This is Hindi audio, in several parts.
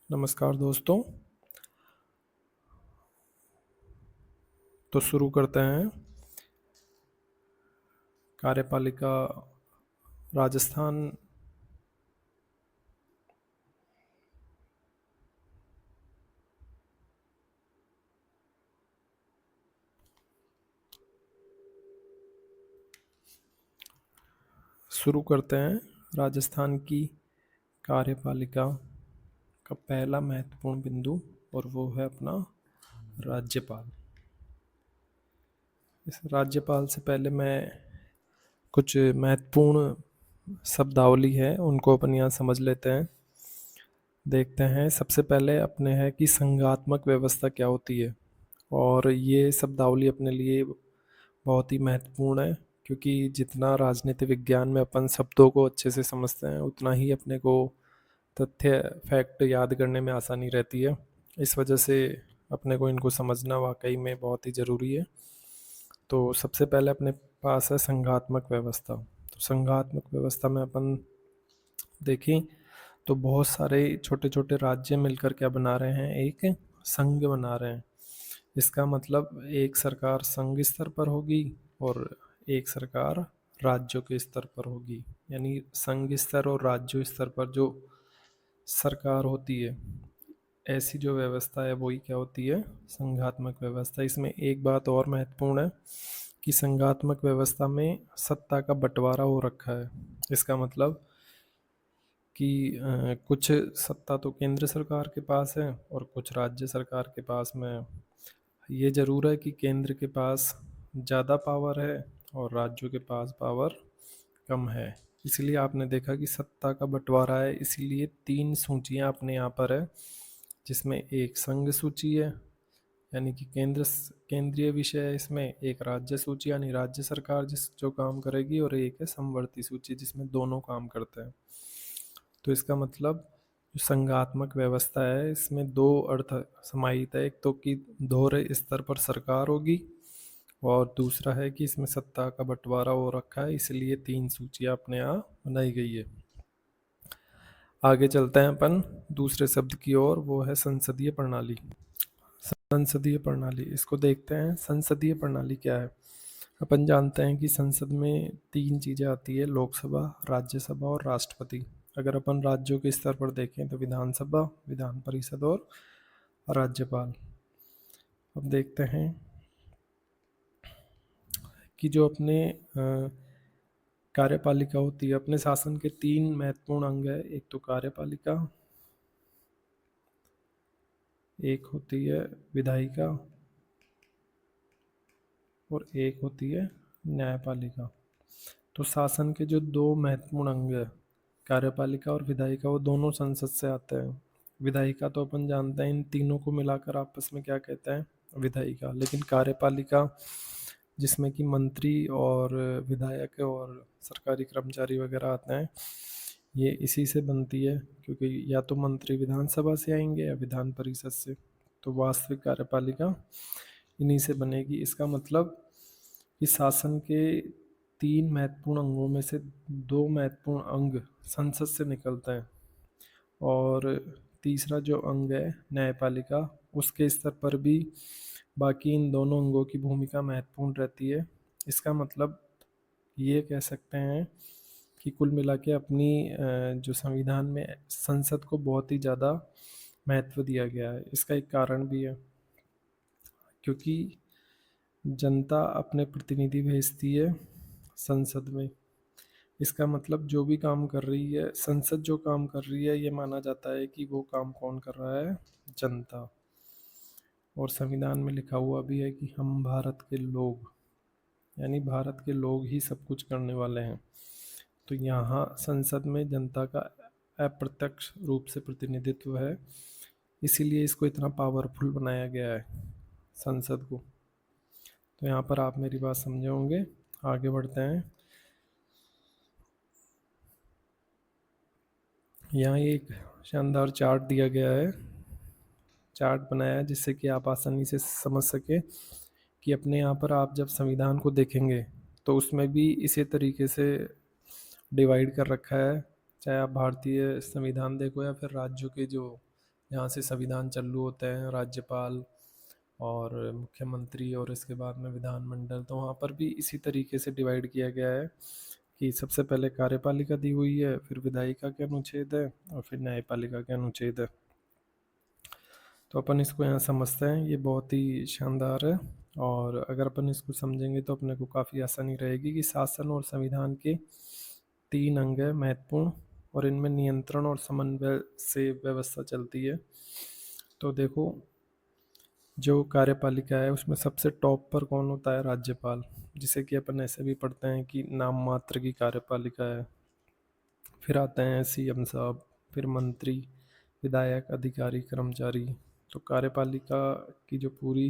नमस्कार दोस्तों। तो शुरू करते हैं। कार्यपालिका राजस्थान। शुरू करते हैं राजस्थान की कार्यपालिका का पहला महत्वपूर्ण बिंदु, और वो है अपना राज्यपाल। इस राज्यपाल से पहले मैं कुछ महत्वपूर्ण शब्दावली है उनको अपन यहाँ समझ लेते हैं। देखते हैं, सबसे पहले अपने है कि संघात्मक व्यवस्था क्या होती है। और ये शब्दावली अपने लिए बहुत ही महत्वपूर्ण है, क्योंकि जितना राजनीति विज्ञान में अपन शब्दों को अच्छे से समझते हैं उतना ही अपने को तथ्य फैक्ट याद करने में आसानी रहती है। इस वजह से अपने को इनको समझना वाकई में बहुत ही ज़रूरी है। तो सबसे पहले अपने पास है संघात्मक व्यवस्था। तो संघात्मक व्यवस्था में अपन देखें तो बहुत सारे छोटे छोटे राज्य मिलकर क्या बना रहे हैं, एक संघ बना रहे हैं। इसका मतलब एक सरकार संघ स्तर पर होगी और एक सरकार राज्यों के स्तर पर होगी। यानी संघ स्तर और राज्य स्तर पर जो सरकार होती है, ऐसी जो व्यवस्था है वही क्या होती है, संघात्मक व्यवस्था। इसमें एक बात और महत्वपूर्ण है कि संघात्मक व्यवस्था में सत्ता का बंटवारा हो रखा है। इसका मतलब कि कुछ सत्ता तो केंद्र सरकार के पास है और कुछ राज्य सरकार के पास में है। ये ज़रूर है कि केंद्र के पास ज़्यादा पावर है और राज्यों के पास पावर कम है। इसलिए आपने देखा कि सत्ता का बंटवारा है, इसीलिए 3 सूचियाँ अपने यहाँ पर है, जिसमें एक संघ सूची है यानी कि केंद्रीय विषय है। इसमें एक राज्य सूची यानी राज्य सरकार जिस जो काम करेगी, और एक है समवर्ती सूची जिसमें दोनों काम करते हैं। तो इसका मतलब जो संघात्मक व्यवस्था है इसमें दो अर्थ समाहित है। एक तो कि दोहरे स्तर पर सरकार होगी, और दूसरा है कि इसमें सत्ता का बंटवारा हो रखा है, इसलिए 3 सूचियाँ अपने यहाँ बनाई गई है। आगे चलते हैं अपन दूसरे शब्द की ओर, वो है संसदीय प्रणाली। संसदीय प्रणाली, इसको देखते हैं। संसदीय प्रणाली क्या है। अपन जानते हैं कि संसद में 3 चीज़ें आती है, लोकसभा, राज्यसभा और राष्ट्रपति। अगर अपन राज्यों के स्तर पर देखें तो विधानसभा, विधान परिषद और राज्यपाल। अब देखते हैं कि जो अपने कार्यपालिका होती है, अपने शासन के 3 महत्वपूर्ण अंग है। एक तो कार्यपालिका, एक होती है विधायिका और एक होती है न्यायपालिका। तो शासन के जो 2 महत्वपूर्ण अंग है, कार्यपालिका और विधायिका, वो दोनों संसद से आते हैं। विधायिका तो अपन जानते हैं इन तीनों को मिलाकर आपस में क्या कहते हैं, विधायिका। लेकिन कार्यपालिका जिसमें कि मंत्री और विधायक और सरकारी कर्मचारी वगैरह आते हैं, ये इसी से बनती है, क्योंकि या तो मंत्री विधानसभा से आएंगे या विधान परिषद से। तो वास्तविक कार्यपालिका इन्हीं से बनेगी। इसका मतलब कि शासन के 3 महत्वपूर्ण अंगों में से 2 महत्वपूर्ण अंग संसद से निकलते हैं, और तीसरा जो अंग है न्यायपालिका, उसके स्तर पर भी बाकी इन दोनों अंगों की भूमिका महत्वपूर्ण रहती है। इसका मतलब ये कह सकते हैं कि कुल मिला के अपनी जो संविधान में संसद को बहुत ही ज़्यादा महत्व दिया गया है। इसका एक कारण भी है, क्योंकि जनता अपने प्रतिनिधि भेजती है संसद में। इसका मतलब जो भी काम कर रही है संसद, जो काम कर रही है, ये माना जाता है कि वो काम कौन कर रहा है, जनता। और संविधान में लिखा हुआ भी है कि हम भारत के लोग, यानी भारत के लोग ही सब कुछ करने वाले हैं। तो यहाँ संसद में जनता का अप्रत्यक्ष रूप से प्रतिनिधित्व है, इसीलिए इसको इतना पावरफुल बनाया गया है, संसद को। तो यहाँ पर आप मेरी बात समझे होंगे। आगे बढ़ते हैं। यहाँ एक शानदार चार्ट दिया गया है, चार्ट बनाया है जिससे कि आप आसानी से समझ सके कि अपने यहाँ पर आप जब संविधान को देखेंगे तो उसमें भी इसी तरीके से डिवाइड कर रखा है। चाहे आप भारतीय संविधान देखो या फिर राज्यों के जो यहाँ से संविधान चालू होते हैं, राज्यपाल और मुख्यमंत्री और इसके बाद में विधानमंडल। तो वहाँ पर भी इसी तरीके से डिवाइड किया गया है कि सबसे पहले कार्यपालिका दी हुई है, फिर विधायिका के अनुच्छेद है और फिर न्यायपालिका के अनुच्छेद है। तो अपन इसको यहाँ समझते हैं, ये बहुत ही शानदार है। और अगर अपन इसको समझेंगे तो अपने को काफ़ी आसानी रहेगी कि शासन और संविधान के 3 अंग है महत्वपूर्ण, और इनमें नियंत्रण और समन्वय से व्यवस्था चलती है। तो देखो, जो कार्यपालिका है उसमें सबसे टॉप पर कौन होता है? राज्यपाल, जिसे कि अपन ऐसे भी पढ़ते हैं कि नाम मात्र की कार्यपालिका है। फिर आते हैं सीएम साहब, फिर मंत्री, विधायक, अधिकारी, कर्मचारी। तो कार्यपालिका की जो पूरी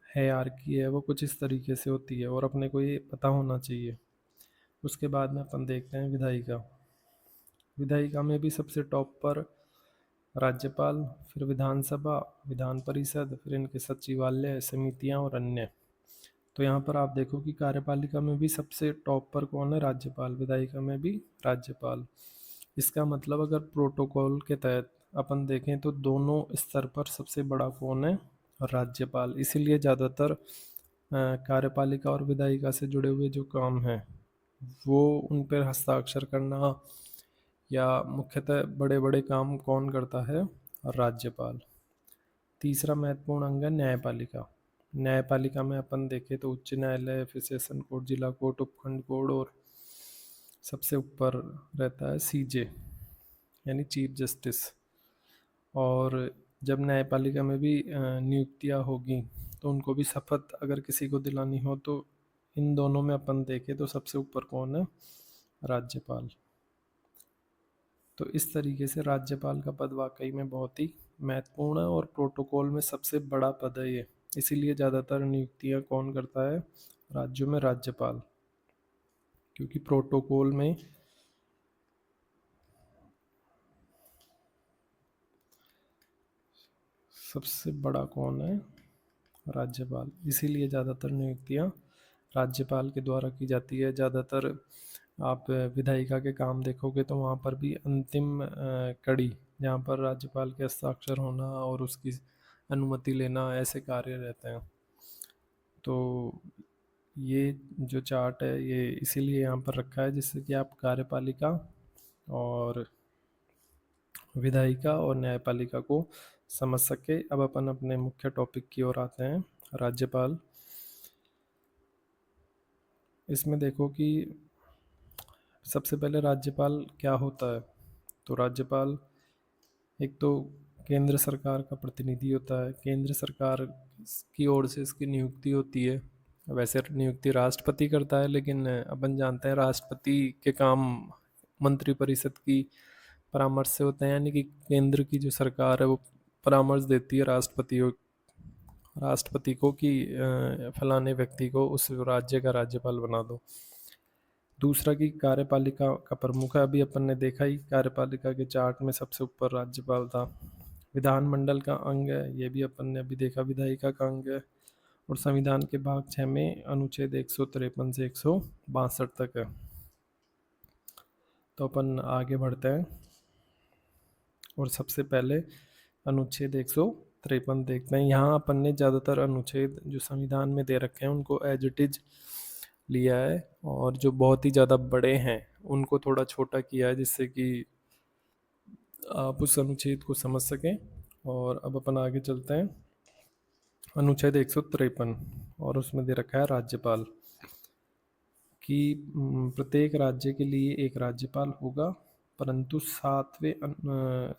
हायरार्की है वो कुछ इस तरीके से होती है और अपने को ये पता होना चाहिए। उसके बाद में अपन देखते हैं विधायिका। विधायिका में भी सबसे टॉप पर राज्यपाल, फिर विधानसभा, विधान परिषद, फिर इनके सचिवालय, समितियां और अन्य। तो यहाँ पर आप देखो कि कार्यपालिका में भी सबसे टॉप पर कौन है? राज्यपाल। विधायिका में भी राज्यपाल। इसका मतलब अगर प्रोटोकॉल के तहत अपन देखें तो दोनों स्तर पर सबसे बड़ा कौन है? राज्यपाल। इसीलिए ज़्यादातर कार्यपालिका और विधायिका से जुड़े हुए जो काम हैं वो उन पर हस्ताक्षर करना या मुख्यतः बड़े बड़े काम कौन करता है? राज्यपाल। तीसरा महत्वपूर्ण अंग है न्यायपालिका। न्यायपालिका में अपन देखें तो उच्च न्यायालय, फिर सेशन कोर्ट, जिला कोर्ट, उपखंड कोर्ट और सबसे ऊपर रहता है सीजे यानी चीफ जस्टिस। और जब न्यायपालिका में भी नियुक्तियां होगी तो उनको भी शपथ अगर किसी को दिलानी हो तो इन दोनों में अपन देखें तो सबसे ऊपर कौन है? राज्यपाल। तो इस तरीके से राज्यपाल का पद वाकई में बहुत ही महत्वपूर्ण है और प्रोटोकॉल में सबसे बड़ा पद है ये। इसीलिए ज़्यादातर नियुक्तियां कौन करता है राज्यों में? राज्यपाल। क्योंकि प्रोटोकॉल में सबसे बड़ा कौन है? राज्यपाल। इसीलिए ज़्यादातर नियुक्तियां राज्यपाल के द्वारा की जाती है। ज़्यादातर आप विधायिका के काम देखोगे तो वहाँ पर भी अंतिम कड़ी जहाँ पर राज्यपाल के हस्ताक्षर होना और उसकी अनुमति लेना, ऐसे कार्य रहते हैं। तो ये जो चार्ट है ये इसीलिए यहाँ पर रखा है जिससे कि आप कार्यपालिका और विधायिका और न्यायपालिका को समझ सके। अब अपन अपने मुख्य टॉपिक की ओर आते हैं, राज्यपाल। इसमें देखो कि सबसे पहले राज्यपाल क्या होता है। तो राज्यपाल एक तो केंद्र सरकार का प्रतिनिधि होता है। केंद्र सरकार की ओर से इसकी नियुक्ति होती है। वैसे नियुक्ति राष्ट्रपति करता है, लेकिन अपन जानते हैं राष्ट्रपति के काम मंत्रिपरिषद की परामर्श से होते हैं, यानी कि केंद्र की जो सरकार है वो परामर्श देती है राष्ट्रपति को कि फलाने व्यक्ति को उस राज्य का राज्यपाल बना दो। दूसरा कि कार्यपालिका का प्रमुख है, अभी अपन ने देखा ही कार्यपालिका के चार्ट में सबसे ऊपर राज्यपाल था। विधानमंडल का अंग है, ये भी अपन ने अभी देखा, विधायिका का अंग है। और संविधान के भाग 6 में अनुच्छेद 153 से 162 तक है। तो अपन आगे बढ़ते हैं और सबसे पहले अनुच्छेद 153 देखते हैं। यहाँ अपन ने ज़्यादातर अनुच्छेद जो संविधान में दे रखे हैं उनको एज इट इज लिया है, और जो बहुत ही ज़्यादा बड़े हैं उनको थोड़ा छोटा किया है जिससे कि आप उस अनुच्छेद को समझ सकें। और अब अपन आगे चलते हैं। अनुच्छेद 153 और उसमें दे रखा है राज्यपाल कि प्रत्येक राज्य के लिए एक राज्यपाल होगा, परंतु 7वें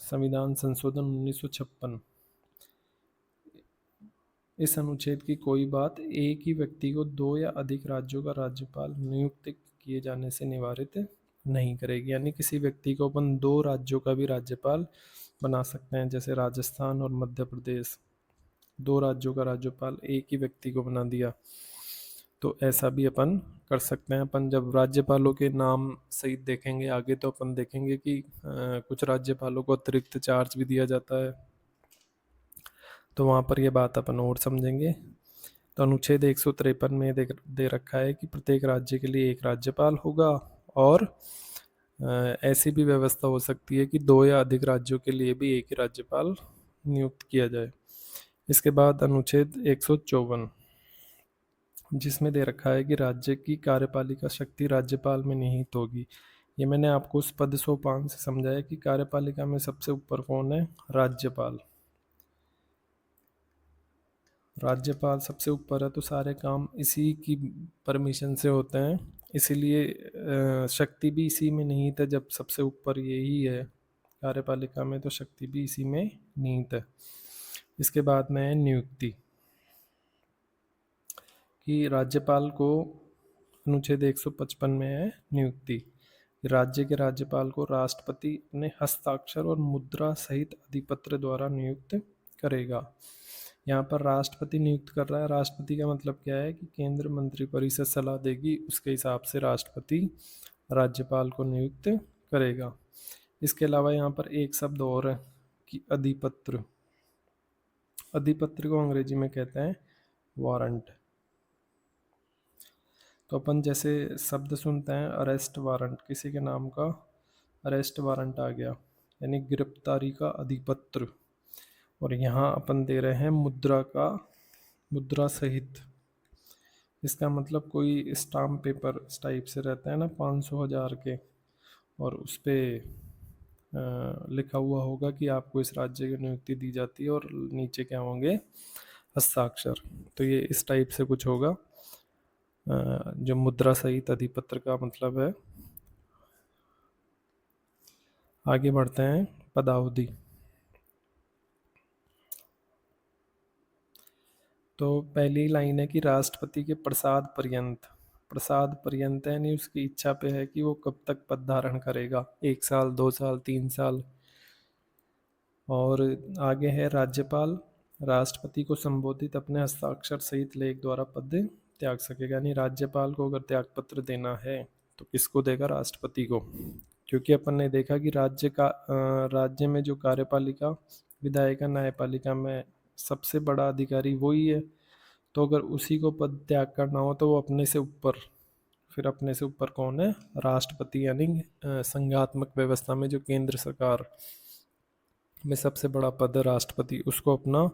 संविधान संशोधन 1956 इस अनुच्छेद की कोई बात एक ही व्यक्ति को 2 या अधिक राज्यों का राज्यपाल नियुक्त किए जाने से निवारित नहीं करेगी। यानी किसी व्यक्ति को अपन 2 राज्यों का भी राज्यपाल बना सकते हैं, जैसे राजस्थान और मध्य प्रदेश, 2 राज्यों का राज्यपाल एक ही व्यक्ति को बना दिया। तो ऐसा भी अपन कर सकते हैं। अपन जब राज्यपालों के नाम सहित देखेंगे आगे तो अपन देखेंगे कि कुछ राज्यपालों को अतिरिक्त चार्ज भी दिया जाता है, तो वहाँ पर ये बात अपन और समझेंगे। तो अनुच्छेद 153 में दे रखा है कि प्रत्येक राज्य के लिए एक राज्यपाल होगा और ऐसी भी व्यवस्था हो सकती है कि दो या अधिक राज्यों के लिए भी एक ही राज्यपाल नियुक्त किया जाए। इसके बाद अनुच्छेद 154, जिसमें दे रखा है कि राज्य की कार्यपालिका शक्ति राज्यपाल में निहित होगी। ये मैंने आपको उस पद सोपान से समझाया कि कार्यपालिका में सबसे ऊपर कौन है? राज्यपाल। राज्यपाल सबसे ऊपर है तो सारे काम इसी की परमिशन से होते हैं, इसीलिए शक्ति भी इसी में निहित है। जब सबसे ऊपर यही है कार्यपालिका में, तो शक्ति भी इसी में निहित है। इसके बाद में है नियुक्ति, कि राज्यपाल को अनुच्छेद 155 में है नियुक्ति। राज्य के राज्यपाल को राष्ट्रपति अपने हस्ताक्षर और मुद्रा सहित अधिपत्र द्वारा नियुक्त करेगा। यहाँ पर राष्ट्रपति नियुक्त कर रहा है। राष्ट्रपति का मतलब क्या है कि केंद्र मंत्रिपरिषद सलाह देगी, उसके हिसाब से राष्ट्रपति राज्यपाल को नियुक्त करेगा। इसके अलावा यहाँ पर एक शब्द और है कि अधिपत्र। अधिपत्र को अंग्रेजी में कहते हैं वारंट। तो अपन जैसे शब्द सुनते हैं अरेस्ट वारंट, किसी के नाम का अरेस्ट वारंट आ गया, यानी गिरफ्तारी का अधिपत्र। और यहाँ अपन दे रहे हैं मुद्रा का, मुद्रा सहित। इसका मतलब कोई स्टाम्प पेपर इस टाइप से रहता है ना, 500 हज़ार के, और उस पर लिखा हुआ होगा कि आपको इस राज्य की नियुक्ति दी जाती है, और नीचे क्या होंगे? हस्ताक्षर। तो ये इस टाइप से कुछ होगा जो मुद्रा सहित अधिपत्र का मतलब है। आगे बढ़ते हैं, पदावधि। तो पहली लाइन है कि राष्ट्रपति के प्रसाद पर्यंत। प्रसाद पर्यंत है, यानी उसकी इच्छा पे है कि वो कब तक पद धारण करेगा, 1 साल, 2 साल, 3 साल। और आगे है राज्यपाल राष्ट्रपति को संबोधित अपने हस्ताक्षर सहित लेख द्वारा पद त्याग सकेगा। यानी राज्यपाल को अगर त्यागपत्र देना है तो किसको देगा? राष्ट्रपति को। क्योंकि अपन ने देखा कि राज्य में जो कार्यपालिका, विधायिका, न्यायपालिका में सबसे बड़ा अधिकारी वही है। तो अगर उसी को पद त्याग करना हो तो वो अपने से ऊपर, फिर अपने से ऊपर कौन है? राष्ट्रपति। यानी संघात्मक व्यवस्था में जो केंद्र सरकार में सबसे बड़ा पद है राष्ट्रपति, उसको अपना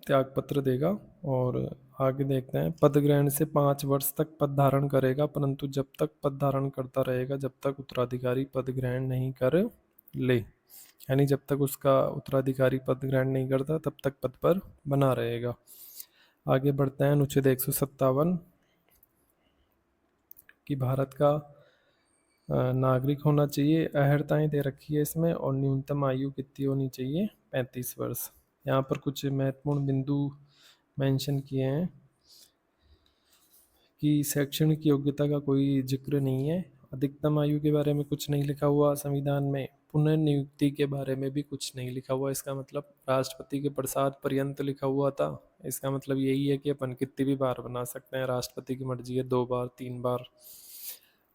त्याग पत्र देगा। और आगे देखते हैं, पद ग्रहण से 5 वर्ष तक पद धारण करेगा, परंतु जब तक पद धारण करता रहेगा जब तक उत्तराधिकारी पद ग्रहण नहीं कर ले। यानी जब तक उसका उत्तराधिकारी पद ग्रहण नहीं करता तब तक पद पर बना रहेगा। आगे बढ़ते हैं, अनुच्छेद 157, कि भारत का नागरिक होना चाहिए। अहर्ताएं दे रखी है इसमें, और न्यूनतम आयु कितनी होनी चाहिए? 35 वर्ष। यहाँ पर कुछ महत्वपूर्ण बिंदु मेंशन किए हैं कि शैक्षणिक योग्यता का कोई जिक्र नहीं है, अधिकतम आयु के बारे में कुछ नहीं लिखा हुआ संविधान में, पुनर्नियुक्ति के बारे में भी कुछ नहीं लिखा हुआ। इसका मतलब राष्ट्रपति के प्रसाद पर्यंत लिखा हुआ था, इसका मतलब यही है कि अपन कितनी भी बार बना सकते हैं, राष्ट्रपति की मर्जी है, 2 बार, 3 बार।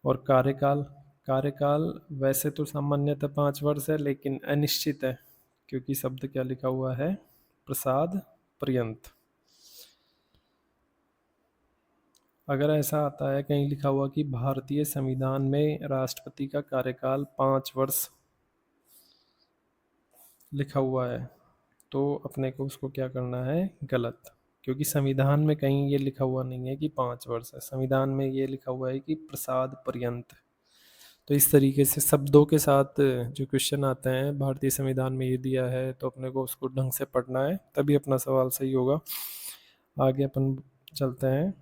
और कार्यकाल, कार्यकाल वैसे तो सामान्यतः 5 वर्ष है, लेकिन अनिश्चित है, क्योंकि शब्द क्या लिखा हुआ है? प्रसाद पर्यंत। अगर ऐसा आता है कहीं लिखा हुआ कि भारतीय संविधान में राष्ट्रपति का कार्यकाल 5 वर्ष लिखा हुआ है, तो अपने को उसको क्या करना है? गलत। क्योंकि संविधान में कहीं ये लिखा हुआ नहीं है कि 5 वर्ष है, संविधान में ये लिखा हुआ है कि प्रसाद पर्यंत। तो इस तरीके से शब्दों के साथ जो क्वेश्चन आते हैं, भारतीय संविधान में ये दिया है तो अपने को उसको ढंग से पढ़ना है, तभी अपना सवाल सही होगा। आगे अपन चलते हैं,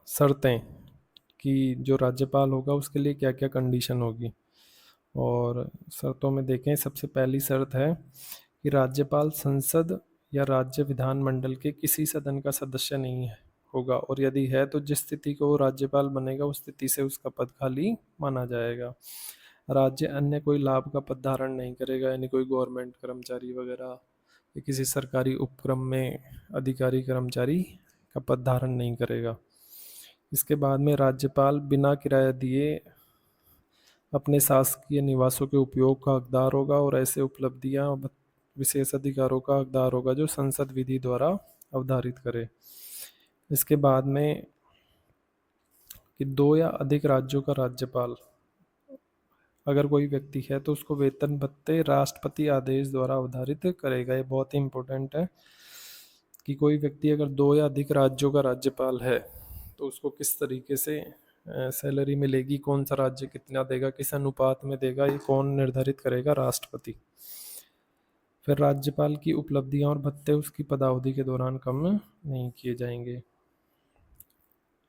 शर्तें, कि जो राज्यपाल होगा उसके लिए क्या क्या कंडीशन होगी। और शर्तों में देखें, सबसे पहली शर्त है कि राज्यपाल संसद या राज्य विधानमंडल के किसी सदन का सदस्य नहीं है होगा, और यदि है तो जिस स्थिति को वो राज्यपाल बनेगा उस स्थिति से उसका पद खाली माना जाएगा। राज्य अन्य कोई लाभ का पद धारण नहीं करेगा, यानी कोई गवर्नमेंट कर्मचारी वगैरह या किसी सरकारी उपक्रम में अधिकारी कर्मचारी का पद धारण नहीं करेगा। इसके बाद में राज्यपाल बिना किराया दिए अपने शासकीय निवासों के उपयोग का हकदार होगा, और ऐसे उपलब्धियां विशेष अधिकारों का हकदार होगा जो संसद विधि द्वारा अवधारित करे। इसके बाद में कि 2 या अधिक राज्यों का राज्यपाल अगर कोई व्यक्ति है तो उसको वेतन भत्ते राष्ट्रपति आदेश द्वारा अवधारित करेगा। ये बहुत ही इंपॉर्टेंट है कि कोई व्यक्ति अगर 2 या अधिक राज्यों का राज्यपाल है तो उसको किस तरीके से सैलरी मिलेगी, कौन सा राज्य कितना देगा, किस अनुपात में देगा, ये कौन निर्धारित करेगा? राष्ट्रपति। फिर राज्यपाल की उपलब्धियां और भत्ते उसकी पदावधि के दौरान कम नहीं किए जाएंगे।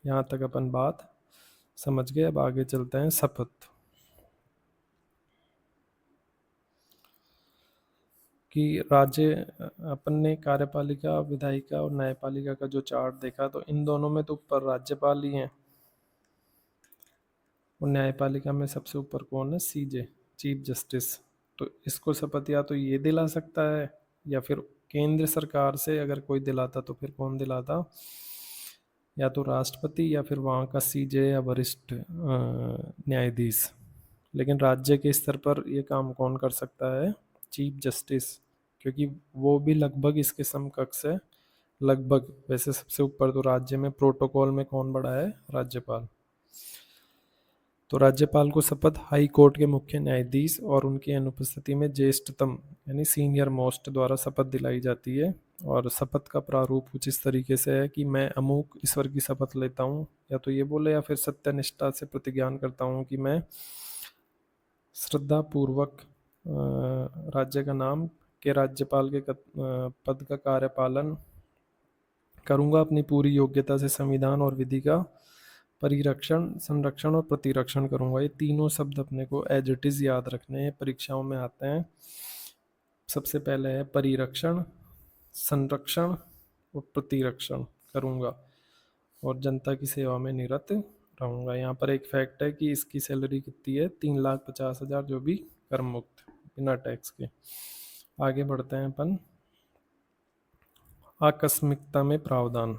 यहाँ तक अपन बात समझ गए। अब आगे चलते हैं शपथ। कि राज्य अपन ने कार्यपालिका, विधायिका और न्यायपालिका का जो चार्ट देखा तो इन दोनों में तो ऊपर राज्यपाल ही हैं और न्यायपालिका में सबसे ऊपर कौन है? सीजे, चीफ जस्टिस। तो इसको शपथ या तो ये दिला सकता है या फिर केंद्र सरकार से अगर कोई दिलाता तो फिर कौन दिलाता? या तो राष्ट्रपति या फिर वहाँ का सीजे या वरिष्ठ न्यायाधीश। लेकिन राज्य के स्तर पर ये काम कौन कर सकता है? चीफ जस्टिस, क्योंकि वो भी लगभग इसके समकक्ष है। लगभग, वैसे सबसे ऊपर तो राज्य में प्रोटोकॉल में कौन बड़ा है? राज्यपाल। तो राज्यपाल को शपथ हाई कोर्ट के मुख्य न्यायाधीश और उनकी अनुपस्थिति में ज्येष्ठतम यानी सीनियर मोस्ट द्वारा शपथ दिलाई जाती है। और शपथ का प्रारूप कुछ इस तरीके से है कि मैं अमूक ईश्वर की शपथ लेता हूँ, या तो ये बोले, या फिर सत्यनिष्ठा से प्रतिज्ञान करता हूँ कि मैं श्रद्धापूर्वक राज्य का नाम के राज्यपाल के पद का कार्यपालन करूँगा, अपनी पूरी योग्यता से संविधान और विधि का परिरक्षण, संरक्षण और प्रतिरक्षण करूँगा। ये तीनों शब्द अपने को एज इट इज़ याद रखने हैं, परीक्षाओं में आते हैं। सबसे पहले है परिरक्षण, संरक्षण और प्रतिरक्षण करूँगा और जनता की सेवा में निरत रहूँगा। यहाँ पर एक फैक्ट है कि इसकी सैलरी कितनी है? 3,50,000, जो भी कर मुक्त, बिना टैक्स के। आगे बढ़ते हैं अपन। आकस्मिकता में प्रावधान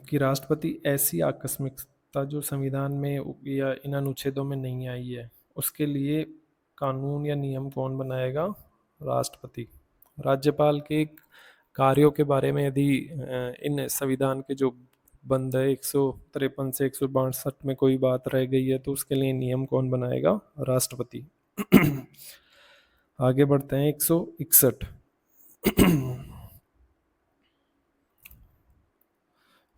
कि राष्ट्रपति ऐसी आकस्मिकता जो संविधान में या इन अनुच्छेदों में नहीं आई है, उसके लिए कानून या नियम कौन बनाएगा? राष्ट्रपति। राज्यपाल के कार्यों के बारे में यदि इन संविधान के जो बंद है 153 से 162 में कोई बात रह गई है तो उसके लिए नियम कौन बनाएगा? राष्ट्रपति। आगे बढ़ते हैं 161।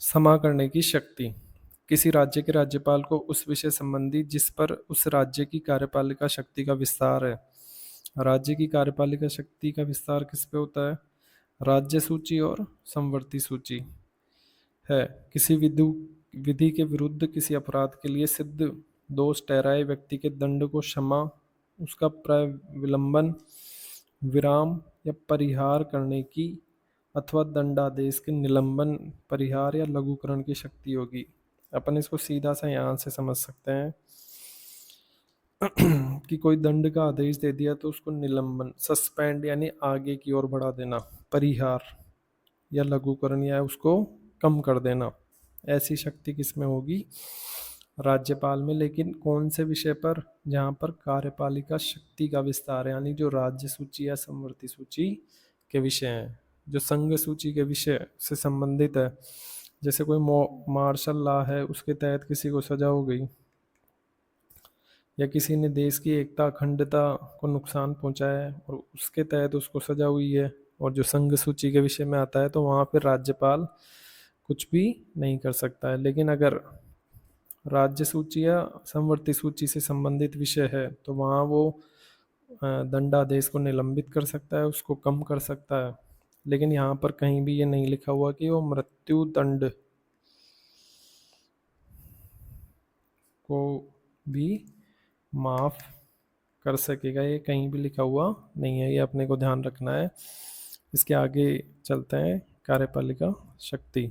क्षमा करने की शक्ति। किसी राज्य के राज्यपाल को उस विषय संबंधी जिस पर उस राज्य की कार्यपालिका शक्ति का विस्तार है। राज्य की कार्यपालिका शक्ति का विस्तार किस पे होता है? राज्य सूची और समवर्ती सूची है। किसी विधि के विरुद्ध किसी अपराध के लिए सिद्ध दोष ठहराए व्यक्ति के दंड को क्षमा, उसका प्रविलंबन, विराम या परिहार करने की अथवा दंडादेश के निलंबन, परिहार या लघुकरण की शक्ति होगी। अपन इसको सीधा सा यहाँ से समझ सकते हैं कि कोई दंड का आदेश दे दिया तो उसको निलंबन, सस्पेंड यानी आगे की ओर बढ़ा देना, परिहार या लघुकरण या उसको कम कर देना, ऐसी शक्ति किसमें होगी? राज्यपाल में। लेकिन कौन से विषय पर? जहाँ पर कार्यपालिका शक्ति का विस्तार है, यानी जो राज्य सूची या समवर्ती सूची के विषय हैं, जो संघ सूची के विषय से संबंधित है। जैसे कोई मार्शल लॉ है, उसके तहत किसी को सजा हो गई, या किसी ने देश की एकता अखंडता को नुकसान पहुंचाया है और उसके तहत उसको सजा हुई है, और जो संघ सूची के विषय में आता है तो वहाँ पर राज्यपाल कुछ भी नहीं कर सकता है। लेकिन अगर राज्य सूची या समवर्ती सूची से संबंधित विषय है तो वहाँ वो दंडादेश को निलंबित कर सकता है, उसको कम कर सकता है। लेकिन यहाँ पर कहीं भी ये नहीं लिखा हुआ कि वो मृत्यु दंड को भी माफ कर सकेगा, ये कहीं भी लिखा हुआ नहीं है, ये अपने को ध्यान रखना है। इसके आगे चलते हैं। कार्यपालिका शक्ति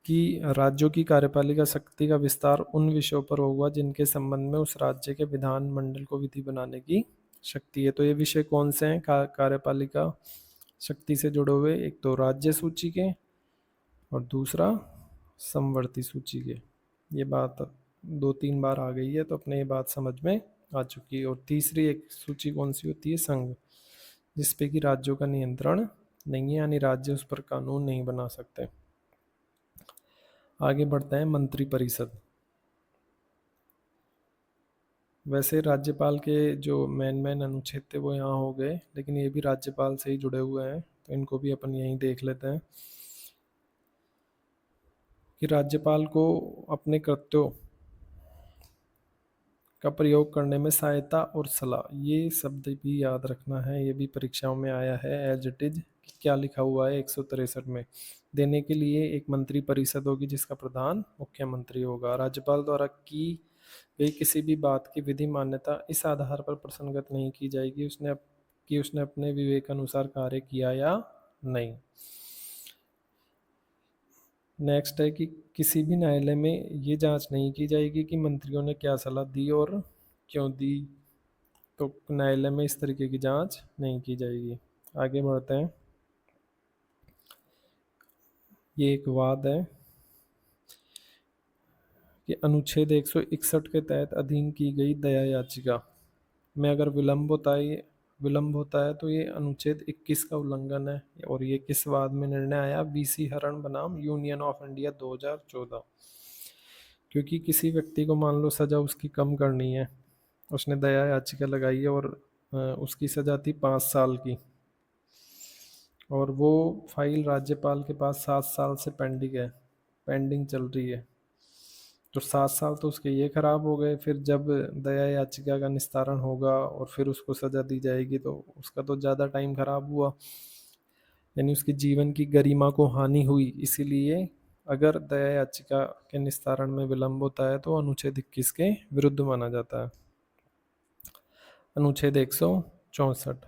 कि राज्यों की कार्यपालिका शक्ति का विस्तार उन विषयों पर होगा जिनके संबंध में उस राज्य के विधानमंडल को विधि बनाने की शक्ति है। तो ये विषय कौन से हैं कार्यपालिका शक्ति से जुड़े हुए? एक तो राज्य सूची के और दूसरा समवर्ती सूची के। ये बात 2-3 बार आ गई है तो अपने ये बात समझ में आ चुकी है। और तीसरी एक सूची कौन सी होती है? संघ, जिसपे कि राज्यों का नियंत्रण नहीं है, यानी राज्य उस पर कानून नहीं बना सकते। आगे बढ़ते हैं मंत्रिपरिषद। वैसे राज्यपाल के जो मेन अनुच्छेद थे वो यहाँ हो गए, लेकिन ये भी राज्यपाल से ही जुड़े हुए हैं, तो इनको भी अपन यहीं देख लेते हैं कि राज्यपाल को अपने कृत्यों का प्रयोग करने में सहायता और सलाह, ये शब्द भी याद रखना है, ये भी परीक्षाओं में आया है एज इट इज। क्या लिखा हुआ है 163 में, देने के लिए एक मंत्री परिषद होगी जिसका प्रधान मुख्यमंत्री होगा। राज्यपाल द्वारा की गई किसी भी बात की विधि मान्यता इस आधार पर प्रसंगत नहीं की जाएगी उसने अपने विवेक अनुसार कार्य किया या नहीं। नेक्स्ट है कि किसी भी न्यायालय में ये जांच नहीं की जाएगी कि मंत्रियों ने क्या सलाह दी और क्यों दी, तो न्यायालय में इस तरीके की जांच नहीं की जाएगी। आगे बढ़ते हैं। ये एक वाद है कि अनुच्छेद 161 के तहत अधीन की गई दया याचिका में अगर विलंब होता है तो ये अनुच्छेद 21 का उल्लंघन है। और ये किस वाद में निर्णय आया? बीसी हरण बनाम यूनियन ऑफ इंडिया 2014। क्योंकि किसी व्यक्ति को मान लो सजा उसकी कम करनी है, उसने दया याचिका लगाई है और उसकी सजा थी 5 साल की, और वो फाइल राज्यपाल के पास 7 साल से पेंडिंग चल रही है। तो 7 साल तो उसके ये खराब हो गए, फिर जब दया याचिका का निस्तारण होगा और फिर उसको सजा दी जाएगी तो उसका तो ज़्यादा टाइम खराब हुआ, यानी उसकी जीवन की गरिमा को हानि हुई। इसीलिए अगर दया याचिका के निस्तारण में विलंब होता है तो अनुच्छेद 21 के विरुद्ध माना जाता है। अनुच्छेद 164,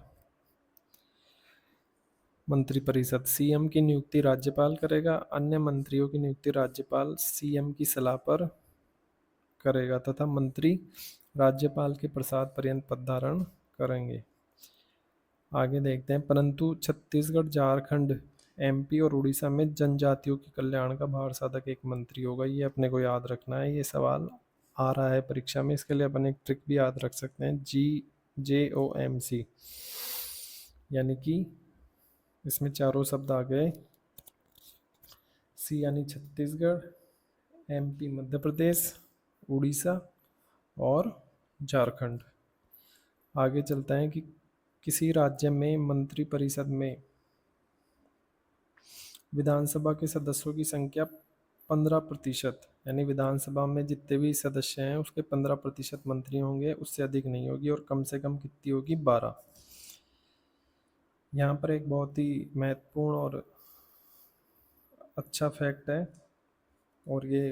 मंत्रिपरिषद। सीएम की नियुक्ति राज्यपाल करेगा, अन्य मंत्रियों की नियुक्ति राज्यपाल सीएम की सलाह पर करेगा तथा मंत्री राज्यपाल के प्रसाद पर्यंत पद धारण करेंगे। आगे देखते हैं। परंतु छत्तीसगढ़, झारखंड, एमपी और उड़ीसा में जनजातियों के कल्याण का भार साधक एक मंत्री होगा। ये अपने को याद रखना है, ये सवाल आ रहा है परीक्षा में। इसके लिए अपन एक ट्रिक भी याद रख सकते हैं, GJOMC, यानी कि इसमें चारों शब्द आ गए। सी यानी छत्तीसगढ़, एमपी मध्य प्रदेश, उड़ीसा और झारखंड। आगे चलता है कि किसी राज्य में मंत्रिपरिषद में विधानसभा के सदस्यों की संख्या 15%, यानी विधानसभा में जितने भी सदस्य हैं उसके 15% मंत्री होंगे, उससे अधिक नहीं होगी। और कम से कम कितनी होगी? 12। यहाँ पर एक बहुत ही महत्वपूर्ण और अच्छा फैक्ट है, और ये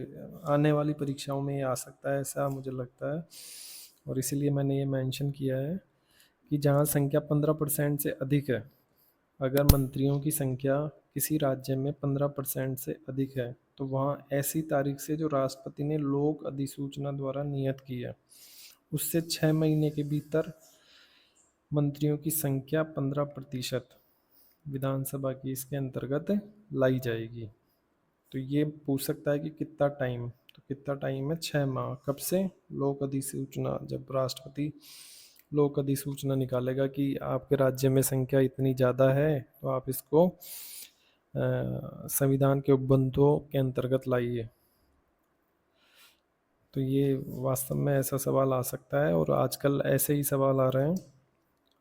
आने वाली परीक्षाओं में ये आ सकता है ऐसा मुझे लगता है, और इसीलिए मैंने ये मेंशन किया है कि जहाँ संख्या 15% से अधिक है, अगर मंत्रियों की संख्या किसी राज्य में 15% से अधिक है तो वहाँ ऐसी तारीख से जो राष्ट्रपति ने लोक अधिसूचना द्वारा नियत की है उससे 6 महीने के भीतर मंत्रियों की संख्या 15% विधानसभा की इसके अंतर्गत लाई जाएगी। तो ये पूछ सकता है कि कितना टाइम, तो कितना टाइम है? 6 माह। कब से? लोक अधिसूचना, जब राष्ट्रपति लोक अधिसूचना निकालेगा कि आपके राज्य में संख्या इतनी ज़्यादा है तो आप इसको संविधान के उपबंधों के अंतर्गत लाइए। तो ये वास्तव में ऐसा सवाल आ सकता है, और आजकल ऐसे ही सवाल आ रहे हैं।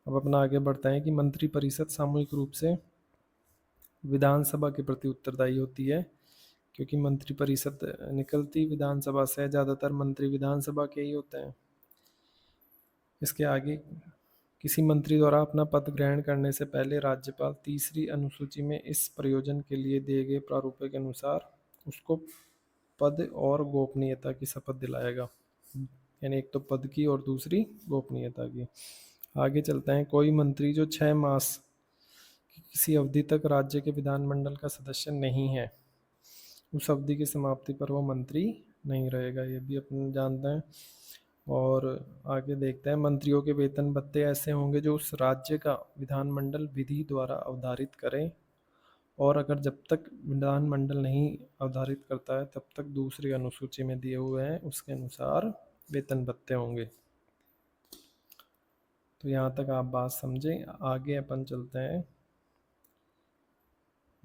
अब अपना आगे बढ़ते हैं कि मंत्रिपरिषद सामूहिक रूप से विधानसभा के प्रति उत्तरदायी होती है, क्योंकि मंत्रिपरिषद निकलती विधानसभा से, ज़्यादातर मंत्री विधानसभा के ही होते हैं। इसके आगे, किसी मंत्री द्वारा अपना पद ग्रहण करने से पहले राज्यपाल तीसरी अनुसूची में इस प्रयोजन के लिए दिए गए प्रारूपों के अनुसार उसको पद और गोपनीयता की शपथ दिलाएगा, यानी एक तो पद की और दूसरी गोपनीयता की। आगे चलते हैं। कोई मंत्री जो 6 मास की किसी अवधि तक राज्य के विधानमंडल का सदस्य नहीं है, उस अवधि की समाप्ति पर वो मंत्री नहीं रहेगा, ये भी अपन जानते हैं। और आगे देखते हैं। मंत्रियों के वेतन भत्ते ऐसे होंगे जो उस राज्य का विधानमंडल विधि द्वारा अवधारित करें, और अगर जब तक विधानमंडल नहीं अवधारित करता है तब तक दूसरी अनुसूची में दिए हुए हैं उसके अनुसार वेतन भत्ते होंगे। तो यहाँ तक आप बात समझें। आगे अपन चलते हैं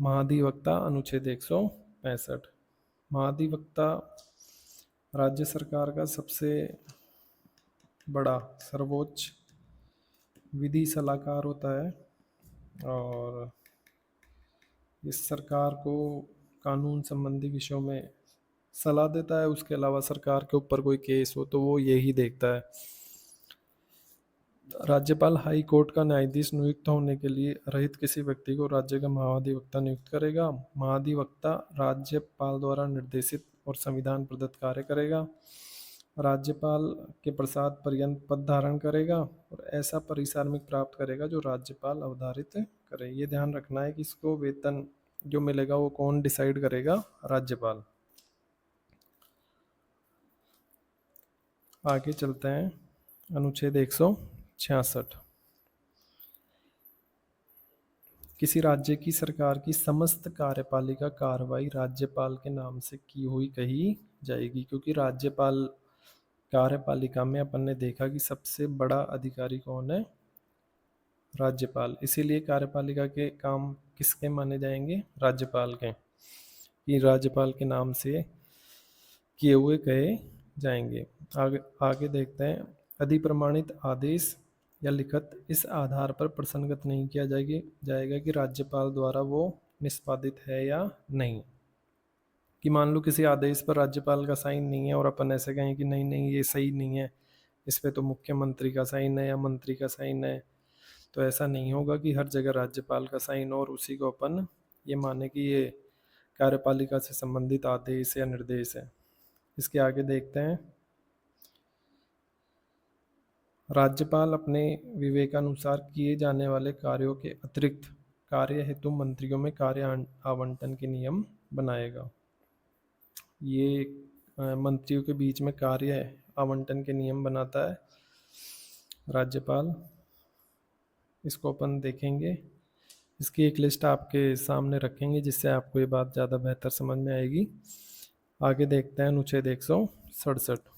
महाधिवक्ता अनुच्छेद 165। महाधिवक्ता राज्य सरकार का सबसे बड़ा सर्वोच्च विधि सलाहकार होता है और इस सरकार को कानून संबंधी विषयों में सलाह देता है। उसके अलावा सरकार के ऊपर कोई केस हो तो वो यही देखता है। राज्यपाल हाई कोर्ट का न्यायाधीश नियुक्त होने के लिए रहित किसी व्यक्ति को राज्य का महाधिवक्ता नियुक्त करेगा। महाधिवक्ता राज्यपाल द्वारा निर्देशित और संविधान प्रदत्त कार्य करेगा। राज्यपाल के प्रसाद पर्यंत पद धारण करेगा और ऐसा पारिश्रमिक प्राप्त करेगा जो राज्यपाल अवधारित करे। ये ध्यान रखना है कि इसको वेतन जो मिलेगा वो कौन डिसाइड करेगा? राज्यपाल। आगे चलते हैं। अनुच्छेद 166। किसी राज्य की सरकार की समस्त कार्यपालिका कार्रवाई राज्यपाल के नाम से की हुई कही जाएगी, क्योंकि राज्यपाल कार्यपालिका में अपन ने देखा कि सबसे बड़ा अधिकारी कौन है? राज्यपाल। इसीलिए कार्यपालिका के काम किसके माने जाएंगे? राज्यपाल के, कि राज्यपाल के नाम से किए हुए कहे जाएंगे। आगे आगे देखते हैं। अधिप्रमाणित आदेश या लिखत इस आधार पर प्रसंगत नहीं किया जाएगा कि राज्यपाल द्वारा वो निष्पादित है या नहीं। कि मान लो किसी आदेश पर राज्यपाल का साइन नहीं है और अपन ऐसे कहें कि नहीं नहीं ये सही नहीं है, इस पे तो मुख्यमंत्री का साइन है या मंत्री का साइन है, तो ऐसा नहीं होगा कि हर जगह राज्यपाल का साइन हो और उसी को अपन ये माने कि ये कार्यपालिका से संबंधित आदेश या निर्देश है। इसके आगे देखते हैं। राज्यपाल अपने विवेकानुसार किए जाने वाले कार्यों के अतिरिक्त कार्य हेतु मंत्रियों में कार्य आवंटन के नियम बनाएगा। ये मंत्रियों के बीच में कार्य आवंटन के नियम बनाता है राज्यपाल। इसको अपन देखेंगे। इसकी एक लिस्ट आपके सामने रखेंगे जिससे आपको ये बात ज़्यादा बेहतर समझ में आएगी। आगे देखते हैं। अनुच्छेद 167।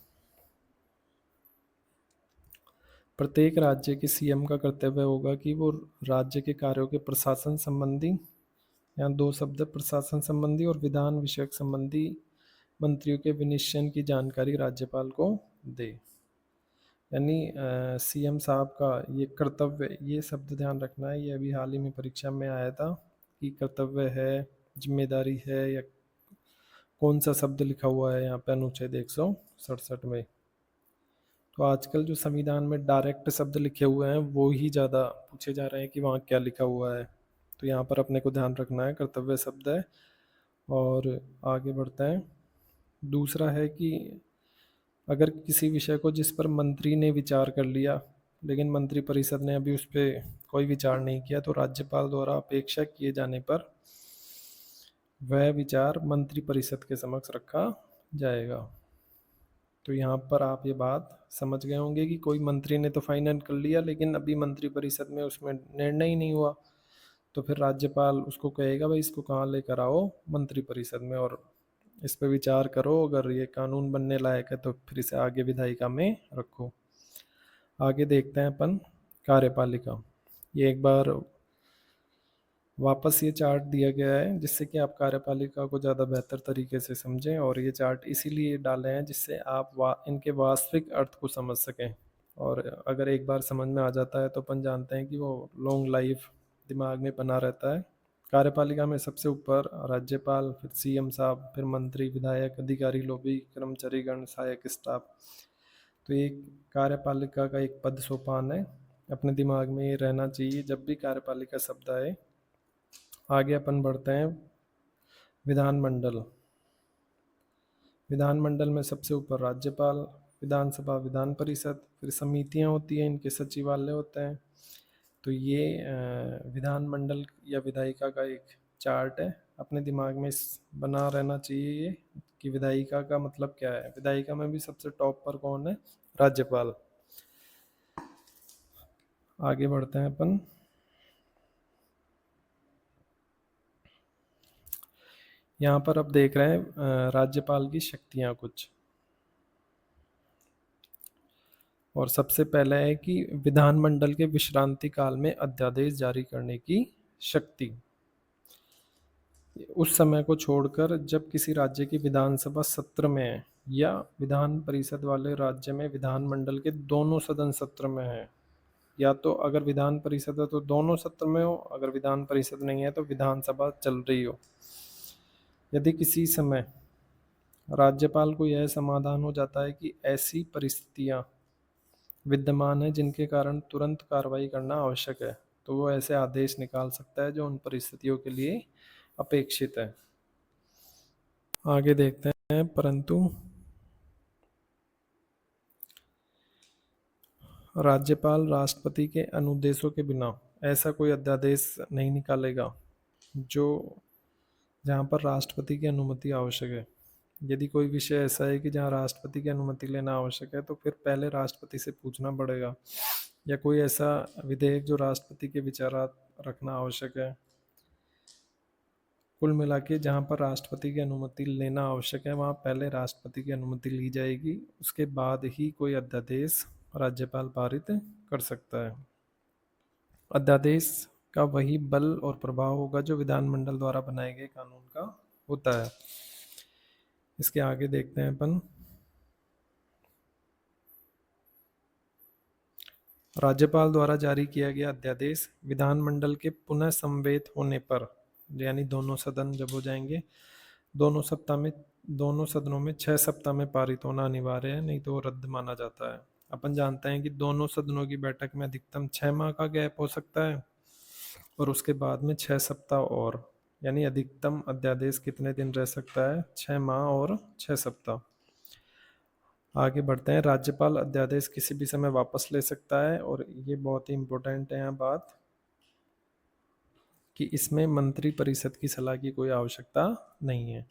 प्रत्येक राज्य के सीएम का कर्तव्य होगा कि वो राज्य के कार्यों के प्रशासन संबंधी, यहाँ दो शब्द, प्रशासन संबंधी और विधान विषयक संबंधी मंत्रियों के विनिश्चय की जानकारी राज्यपाल को दे। यानी सीएम साहब का ये कर्तव्य, ये शब्द ध्यान रखना है, ये अभी हाल ही में परीक्षा में आया था कि कर्तव्य है, जिम्मेदारी है, या कौन सा शब्द लिखा हुआ है यहाँ पे अनुच्छेद 167 में। तो आजकल जो संविधान में डायरेक्ट शब्द लिखे हुए हैं वो ही ज़्यादा पूछे जा रहे हैं कि वहाँ क्या लिखा हुआ है, तो यहाँ पर अपने को ध्यान रखना है कर्तव्य शब्द है। और आगे बढ़ता है। दूसरा है कि अगर किसी विषय को जिस पर मंत्री ने विचार कर लिया लेकिन मंत्री परिषद ने अभी उस पर कोई विचार नहीं किया, तो राज्यपाल द्वारा अपेक्षा किए जाने पर वह विचार मंत्री परिषद के समक्ष रखा जाएगा। तो यहाँ पर आप ये बात समझ गए होंगे कि कोई मंत्री ने तो फाइनल कर लिया लेकिन अभी मंत्री परिषद में उसमें निर्णय ही नहीं हुआ, तो फिर राज्यपाल उसको कहेगा भाई इसको कहाँ लेकर आओ मंत्री परिषद में और इस पे विचार करो, अगर ये कानून बनने लायक है तो फिर इसे आगे विधायिका में रखो। आगे देखते हैं अपन कार्यपालिका। ये एक बार वापस ये चार्ट दिया गया है जिससे कि आप कार्यपालिका को ज़्यादा बेहतर तरीके से समझें, और ये चार्ट इसीलिए डाले हैं जिससे आप इनके वास्तविक अर्थ को समझ सकें। और अगर एक बार समझ में आ जाता है तो अपन जानते हैं कि वो लॉन्ग लाइफ दिमाग में बना रहता है। कार्यपालिका में सबसे ऊपर राज्यपाल, फिर सीएम साहब, फिर मंत्री, विधायक, अधिकारी, लोभी, कर्मचारीगण, सहायक स्टाफ। तो ये कार्यपालिका का एक पद सोपान है, अपने दिमाग में ये रहना चाहिए जब भी कार्यपालिका शब्द आए। आगे अपन बढ़ते हैं। विधानमंडल। विधानमंडल में सबसे ऊपर राज्यपाल, विधानसभा, विधान परिषद, फिर समितियां होती हैं, इनके सचिवालय होते हैं। तो ये विधानमंडल या विधायिका का एक चार्ट है, अपने दिमाग में बना रहना चाहिए ये कि विधायिका का मतलब क्या है। विधायिका में भी सबसे टॉप पर कौन है? राज्यपाल। आगे बढ़ते हैं अपन। यहाँ पर अब देख रहे हैं राज्यपाल की शक्तियाँ कुछ, और सबसे पहला है कि विधानमंडल के विश्रांति काल में अध्यादेश जारी करने की शक्ति। उस समय को छोड़कर जब किसी राज्य की विधानसभा सत्र में है या विधान परिषद वाले राज्य में विधानमंडल के दोनों सदन सत्र में है। या तो अगर विधान परिषद है तो दोनों सत्र में हो, अगर विधान परिषद नहीं है तो विधानसभा चल रही हो। यदि किसी समय राज्यपाल को यह समाधान हो जाता है कि ऐसी परिस्थितियां विद्यमान है जिनके कारण तुरंत कार्रवाई करना आवश्यक है, तो वो ऐसे आदेश निकाल सकता है जो उन परिस्थितियों के लिए अपेक्षित है। आगे देखते हैं। परंतु राज्यपाल राष्ट्रपति के अनुदेशों के बिना ऐसा कोई अध्यादेश नहीं निकालेगा जो जहाँ पर राष्ट्रपति की अनुमति आवश्यक है। यदि कोई विषय ऐसा है कि जहाँ राष्ट्रपति की अनुमति लेना आवश्यक है तो फिर पहले राष्ट्रपति से पूछना पड़ेगा, या कोई ऐसा विधेयक जो राष्ट्रपति के विचारात रखना आवश्यक है। कुल मिला के जहाँ पर राष्ट्रपति की अनुमति लेना आवश्यक है वहाँ पहले राष्ट्रपति की अनुमति ली जाएगी, उसके बाद ही कोई अध्यादेश राज्यपाल पारित कर सकता है। अध्यादेश का वही बल और प्रभाव होगा जो विधानमंडल द्वारा बनाए गए कानून का होता है। इसके आगे देखते हैं अपन। राज्यपाल द्वारा जारी किया गया अध्यादेश विधानमंडल के पुनः संवेद होने पर, यानी दोनों सदन जब हो जाएंगे, दोनों सदनों में 6 सप्ताह में पारित होना अनिवार्य है, नहीं तो वो रद्द माना जाता है। अपन जानते हैं कि दोनों सदनों की बैठक में अधिकतम 6 माह का गैप हो सकता है और उसके बाद में 6 सप्ताह और, यानी अधिकतम अध्यादेश कितने दिन रह सकता है? 6 माह और 6 सप्ताह। आगे बढ़ते हैं। राज्यपाल अध्यादेश किसी भी समय वापस ले सकता है, और ये बहुत ही इम्पोर्टेंट है यहाँ बात कि इसमें मंत्री परिषद की सलाह की कोई आवश्यकता नहीं है।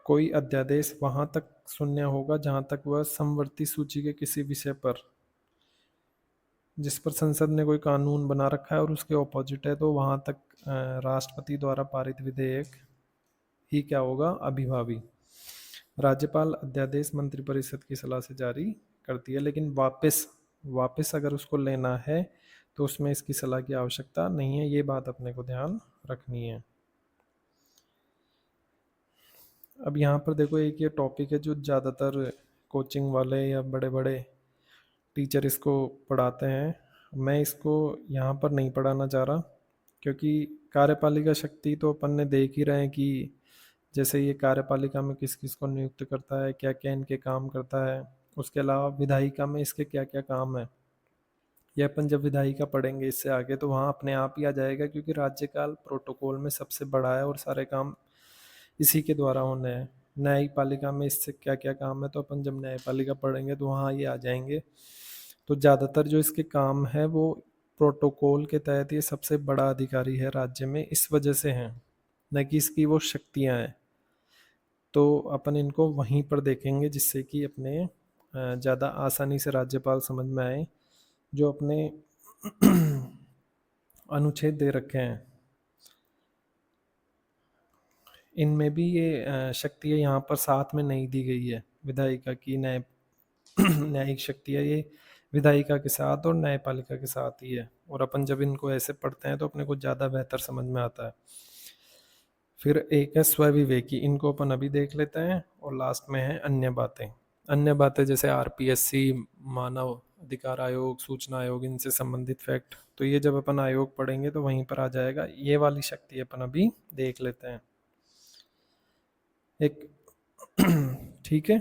कोई अध्यादेश वहां तक शून्य होगा जहां तक वह समवर्ती सूची के किसी विषय पर जिस पर संसद ने कोई कानून बना रखा है और उसके ऑपोजिट है, तो वहां तक राष्ट्रपति द्वारा पारित विधेयक ही क्या होगा? अभिभावी। राज्यपाल अध्यादेश मंत्रिपरिषद की सलाह से जारी करती है, लेकिन वापस अगर उसको लेना है तो उसमें इसकी सलाह की आवश्यकता नहीं है। ये बात अपने को ध्यान रखनी है। अब यहाँ पर देखो, एक ये टॉपिक है जो ज़्यादातर कोचिंग वाले या बड़े बड़े टीचर इसको पढ़ाते हैं। मैं इसको यहाँ पर नहीं पढ़ाना चाह रहा, क्योंकि कार्यपालिका शक्ति तो अपन ने देख ही रहे हैं कि जैसे ये कार्यपालिका में किस किस को नियुक्त करता है, क्या क्या इनके काम करता है। उसके अलावा विधायिका में इसके क्या क्या काम है, ये अपन जब विधायिका पढ़ेंगे इससे आगे तो वहाँ अपने आप ही आ जाएगा, क्योंकि राज्यकाल प्रोटोकॉल में सबसे बड़ा है और सारे काम इसी के द्वारा होने हैं। न्यायपालिका में इससे क्या क्या काम है तो अपन जब न्यायपालिका पढ़ेंगे तो वहाँ ये आ जाएंगे। तो ज़्यादातर जो इसके काम है वो प्रोटोकॉल के तहत ये सबसे बड़ा अधिकारी है राज्य में, इस वजह से हैं, न कि इसकी वो शक्तियाँ हैं। तो अपन इनको वहीं पर देखेंगे जिससे कि अपने ज़्यादा आसानी से राज्यपाल समझ में आए। जो अपने अनुच्छेद दे रखे हैं इनमें भी ये शक्तियाँ यहाँ पर साथ में नहीं दी गई है। विधायिका की न्यायिक शक्ति है, ये विधायिका के साथ और न्यायपालिका के साथ ही है, और अपन जब इनको ऐसे पढ़ते हैं तो अपने को ज़्यादा बेहतर समझ में आता है। फिर एक है स्वविवेकी, इनको अपन अभी देख लेते हैं, और लास्ट में है अन्य बातें। अन्य बातें जैसे आरपीएससी, मानव अधिकार आयोग, सूचना आयोग, इनसे संबंधित फैक्ट, तो ये जब अपन आयोग पढ़ेंगे तो वहीं पर आ जाएगा। ये वाली शक्ति अपन अभी देख लेते हैं एक। ठीक है,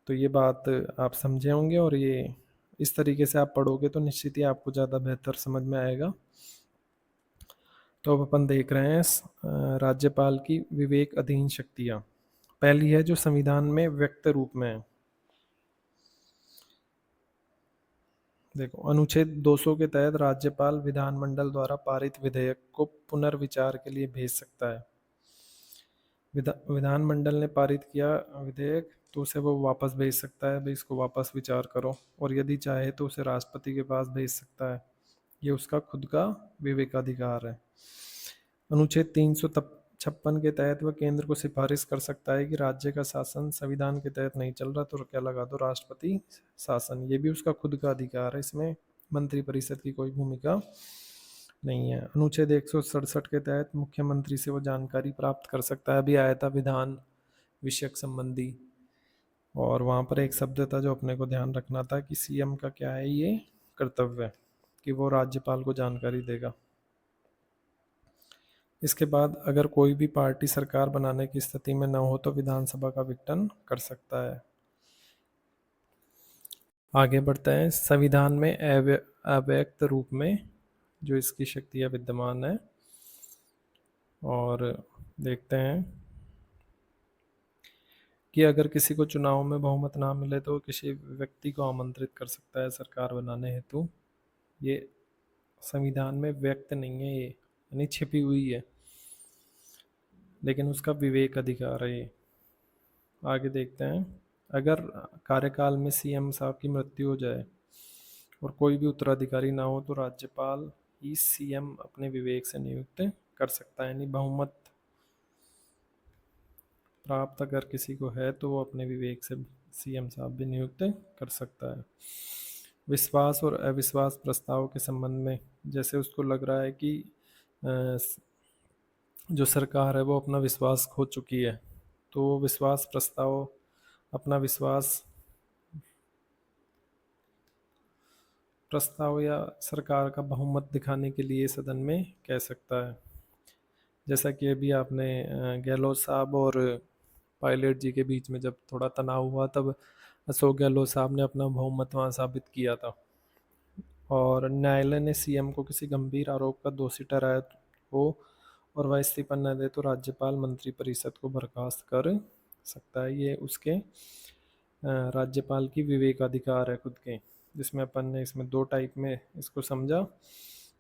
तो ये बात आप समझे होंगे, और ये इस तरीके से आप पढ़ोगे तो निश्चित ही आपको ज़्यादा बेहतर समझ में आएगा। तो अब अपन देख रहे हैं राज्यपाल की विवेक अधीन शक्तियाँ। पहली है जो संविधान में व्यक्त रूप में है। देखो, अनुच्छेद 200 के तहत राज्यपाल विधानमंडल द्वारा पारित विधेयक को पुनर्विचार के लिए भेज सकता है। विधानमंडल ने पारित किया विधेयक तो उसे वो वापस भेज सकता है, भाई इसको वापस विचार करो, और यदि चाहे तो उसे राष्ट्रपति के पास भेज सकता है। ये उसका खुद का विवेकाधिकार है। अनुच्छेद 356 के तहत वह केंद्र को सिफारिश कर सकता है कि राज्य का शासन संविधान के तहत नहीं चल रहा तो क्या लगा दो राष्ट्रपति शासन। ये भी उसका खुद का अधिकार है, इसमें मंत्रिपरिषद की कोई भूमिका नहीं है। अनुच्छेद 167 के तहत मुख्यमंत्री से वो जानकारी प्राप्त कर सकता है। अभी आया था विधान विषयक संबंधी, और वहाँ पर एक शब्द था जो अपने को ध्यान रखना था कि सीएम का क्या है ये कर्तव्य, कि वो राज्यपाल को जानकारी देगा। इसके बाद अगर कोई भी पार्टी सरकार बनाने की स्थिति में न हो तो विधानसभा का विघटन कर सकता है। आगे बढ़ते हैं। संविधान में अव्यक्त रूप में जो इसकी शक्तियाँ विद्यमान है, और देखते हैं कि अगर किसी को चुनाव में बहुमत ना मिले तो किसी व्यक्ति को आमंत्रित कर सकता है सरकार बनाने हेतु। ये संविधान में व्यक्त नहीं है, ये यानी छिपी हुई है, लेकिन उसका विवेक अधिकार है ये। आगे देखते हैं। अगर कार्यकाल में सीएम साहब की मृत्यु हो जाए और कोई भी उत्तराधिकारी ना हो तो राज्यपाल ही सीएम अपने विवेक से नियुक्त कर सकता है, यानी बहुमत प्राप्त अगर किसी को है तो वो अपने विवेक से सीएम साहब भी नियुक्त कर सकता है। विश्वास और अविश्वास प्रस्ताव के संबंध में, जैसे उसको लग रहा है कि जो सरकार है वो अपना विश्वास खो चुकी है, तो वो विश्वास प्रस्ताव अपना विश्वास प्रस्ताव या सरकार का बहुमत दिखाने के लिए सदन में कह सकता है। जैसा कि अभी आपने गहलोत साहब और पायलट जी के बीच में जब थोड़ा तनाव हुआ, तब अशोक गहलोत साहब ने अपना बहुमत वहाँ साबित किया था, और न्यायालय ने सीएम को किसी गंभीर आरोप का दोषी ठहराया हो और वह इस्तीफा न दे तो राज्यपाल मंत्रिपरिषद को बर्खास्त कर सकता है। ये उसके राज्यपाल की विवेकाधिकार है खुद के, जिसमें अपन ने इसमें दो टाइप में इसको समझा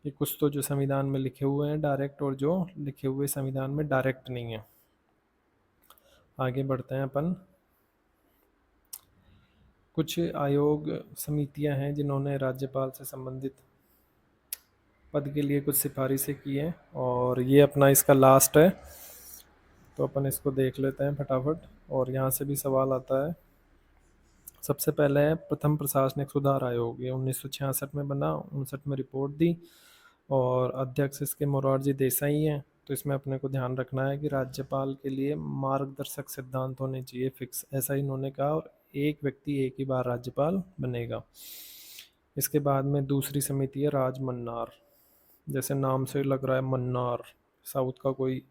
कि कुछ तो जो संविधान में लिखे हुए हैं डायरेक्ट, और जो लिखे हुए संविधान में डायरेक्ट नहीं है। आगे बढ़ते हैं अपन। कुछ आयोग समितियां हैं जिन्होंने राज्यपाल से संबंधित पद के लिए कुछ सिफारिशें की हैं, और ये अपना इसका लास्ट है, तो अपन इसको देख लेते हैं फटाफट, और यहाँ से भी सवाल आता है। सबसे पहले है प्रथम प्रशासनिक सुधार आयोग, ये 1966 में बना, 59 में रिपोर्ट दी, और अध्यक्ष इसके मोरारजी देसाई हैं। तो इसमें अपने को ध्यान रखना है कि राज्यपाल के लिए मार्गदर्शक सिद्धांत होने चाहिए फिक्स, ऐसा इन्होंने कहा, और एक व्यक्ति एक ही बार राज्यपाल बनेगा। इसके बाद में दूसरी समिति है राज मन्नार, जैसे नाम से लग रहा है मन्नार साउथ का कोई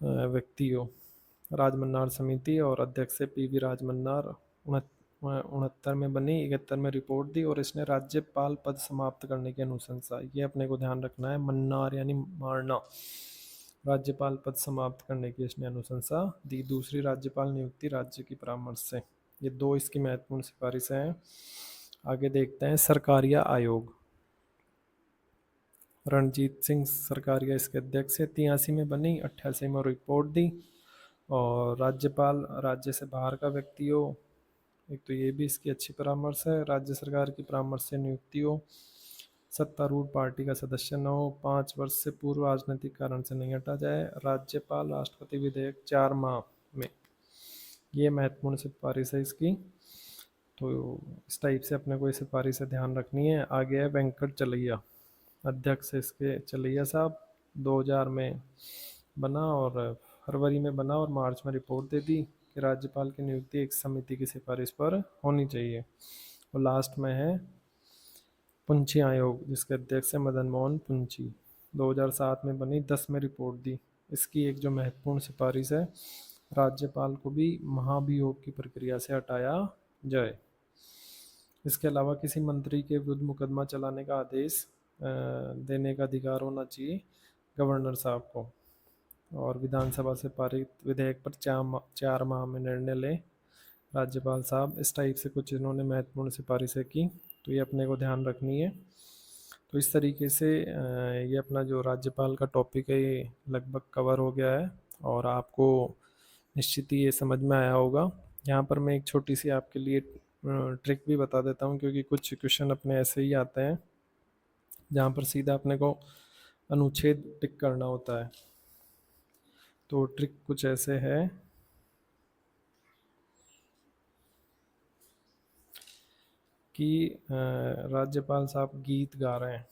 व्यक्ति हो। राजमन्नार समिति, और अध्यक्ष से पीवी राजमन्नार, 69 में बनी, 71 में रिपोर्ट दी, और इसने राज्यपाल पद समाप्त करने की अनुशंसा, ये अपने को ध्यान रखना है, मन्नार यानी मारना, राज्यपाल पद समाप्त करने की इसने अनुशंसा दी। दूसरी राज्यपाल नियुक्ति राज्य की परामर्श से। ये दो इसकी महत्वपूर्ण सिफारिशें हैं। आगे देखते हैं सरकारिया आयोग। रणजीत सिंह सरकारिया इसके अध्यक्ष है, 83 में बनी, 88 में रिपोर्ट दी, और राज्यपाल राज्य से बाहर का व्यक्ति हो, एक तो ये भी इसकी अच्छी परामर्श है, राज्य सरकार की परामर्श से नियुक्ति हो, सत्तारूढ़ पार्टी का सदस्य न हो, 5 वर्ष से पूर्व राजनीतिक कारण से नहीं हटा जाए, राज्यपाल राष्ट्रपति विधेयक 4 माह में। ये महत्वपूर्ण सिफारिश है इसकी, तो इस टाइप से अपने को ये सिफारिश से ध्यान रखनी है। आगे है वेंकट चलैया, अध्यक्ष इसके चलैया साहब, 2000 में बना, और फरवरी में बना, और मार्च में रिपोर्ट दे दी कि राज्यपाल की नियुक्ति एक समिति की सिफारिश पर होनी चाहिए। और लास्ट में है पुंछी आयोग, जिसके अध्यक्ष है मदन मोहन पुंछी, 2007 में बनी, 10 में रिपोर्ट दी। इसकी एक जो महत्वपूर्ण सिफारिश है, राज्यपाल को भी महाभियोग की प्रक्रिया से हटाया जाए। इसके अलावा किसी मंत्री के विरुद्ध मुकदमा चलाने का आदेश देने का अधिकार होना चाहिए गवर्नर साहब को, और विधानसभा से पारित विधेयक पर 4 माह में निर्णय लें राज्यपाल साहब। इस टाइप से कुछ इन्होंने महत्वपूर्ण सिफारिशें की, तो ये अपने को ध्यान रखनी है। तो इस तरीके से ये अपना जो राज्यपाल का टॉपिक है ये लगभग कवर हो गया है, और आपको निश्चित ही ये समझ में आया होगा। यहाँ पर मैं एक छोटी सी आपके लिए ट्रिक भी बता देता हूँ, क्योंकि कुछ क्वेश्चन अपने ऐसे ही आते हैं जहाँ पर सीधा अपने को अनुच्छेद टिक करना होता है। तो ट्रिक कुछ ऐसे है कि राज्यपाल साहब गीत गा रहे हैं,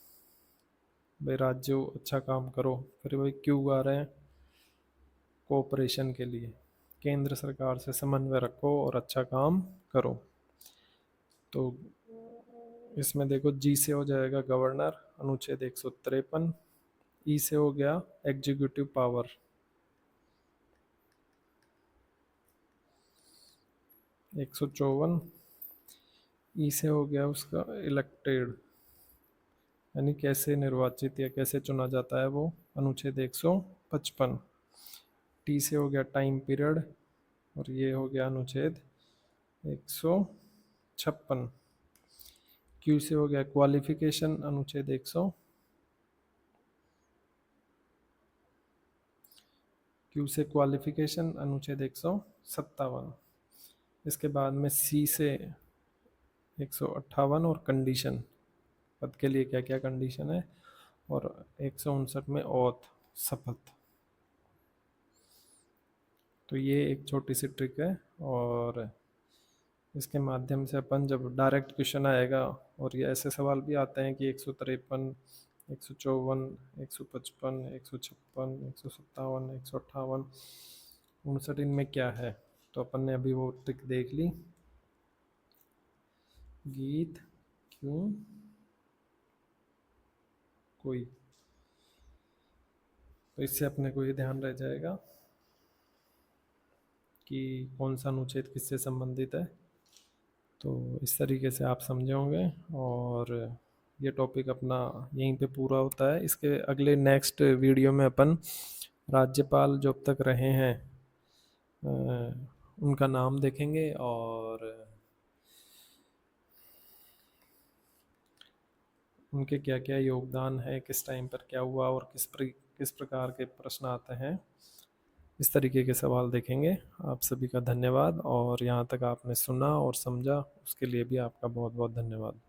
भाई राज्यों अच्छा काम करो। फिर भाई क्यों गा रहे हैं? कोऑपरेशन के लिए, केंद्र सरकार से समन्वय रखो और अच्छा काम करो। तो इसमें देखो, जी से हो जाएगा गवर्नर, अनुच्छेद 153। ई से हो गया एग्जीक्यूटिव पावर, 154। ई से हो गया उसका इलेक्टेड, यानी कैसे निर्वाचित या कैसे चुना जाता है वो, अनुच्छेद 155। टी से हो गया टाइम पीरियड, और ये हो गया अनुच्छेद 156। क्यू से हो गया क्वालिफिकेशन, अनुच्छेद 100। क्यू से क्वालिफिकेशन, अनुच्छेद 157। इसके बाद में सी से 158 और कंडीशन, पद के लिए क्या क्या कंडीशन है, और 159 में ओथ, शपथ। तो ये एक छोटी सी ट्रिक है, और इसके माध्यम से अपन जब डायरेक्ट क्वेश्चन आएगा, और ये ऐसे सवाल भी आते हैं कि 153, 154, 155, 156, 157, 158, 59, इनमें क्या है, तो अपन ने अभी वो ट्रिक देख ली। गीत क्यों कोई, तो इससे अपने को ये ध्यान रह जाएगा कि कौन सा अनुच्छेद किससे संबंधित है। तो इस तरीके से आप समझे होंगे, और ये टॉपिक अपना यहीं पे पूरा होता है। इसके अगले नेक्स्ट वीडियो में अपन राज्यपाल जो अब तक रहे हैं उनका नाम देखेंगे, और उनके क्या क्या योगदान है, किस टाइम पर क्या हुआ, और किस प्रकार के प्रश्न आते हैं, इस तरीके के सवाल देखेंगे। आप सभी का धन्यवाद, और यहाँ तक आपने सुना और समझा उसके लिए भी आपका बहुत बहुत धन्यवाद।